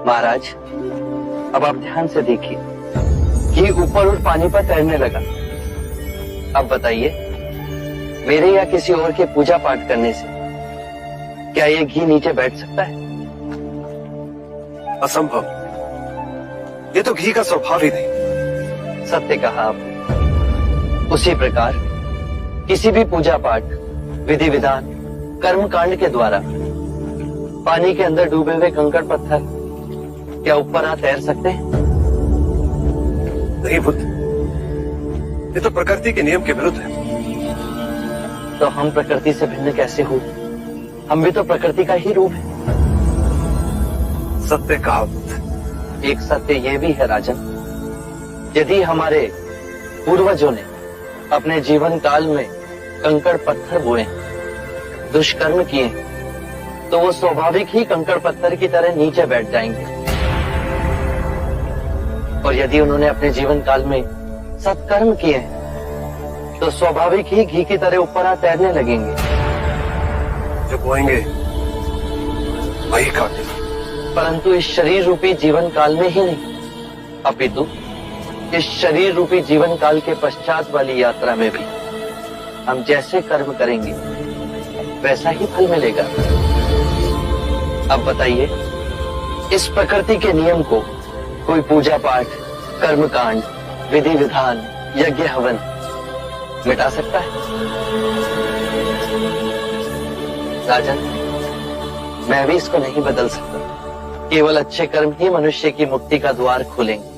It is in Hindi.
महाराज, अब आप ध्यान से देखिए, घी ऊपर और पानी पर तैरने लगा। अब बताइए, मेरे या किसी और के पूजा पाठ करने से क्या ये घी नीचे बैठ सकता है? असंभव। ये तो घी का स्वभाव ही नहीं। सत्य कहा आपने। उसी प्रकार किसी भी पूजा पाठ, विधि विधान, कर्म कांड के द्वारा पानी के अंदर डूबे हुए कंकड़ पत्थर क्या ऊपर आ तैर सकते हैं? नहीं बुद्ध, ये तो प्रकृति के नियम के विरुद्ध है। तो हम प्रकृति से भिन्न कैसे हुए? हम भी तो प्रकृति का ही रूप है। सत्य कहा बुद्ध। एक सत्य यह भी है राजन, यदि हमारे पूर्वजों ने अपने जीवन काल में कंकड़ पत्थर बोए, दुष्कर्म किए, तो वो स्वाभाविक ही कंकड़ पत्थर की तरह नीचे बैठ जाएंगे। और यदि उन्होंने अपने जीवन काल में सत्कर्म किए, तो स्वाभाविक ही घी की तरह ऊपर आ तैरने लगेंगे। जो बोएंगे वही काटेंगे। परंतु इस शरीर रूपी जीवन काल में ही नहीं, अपितु इस शरीर रूपी जीवन काल के पश्चात वाली यात्रा में भी हम जैसे कर्म करेंगे वैसा ही फल मिलेगा। अब बताइए, इस प्रकृति के नियम को कोई पूजा पाठ, कर्म कांड, विधि विधान, यज्ञ हवन मिटा सकता है? राजन, मैं भी इसको नहीं बदल सकता। केवल अच्छे कर्म ही मनुष्य की मुक्ति का द्वार खोलेंगे।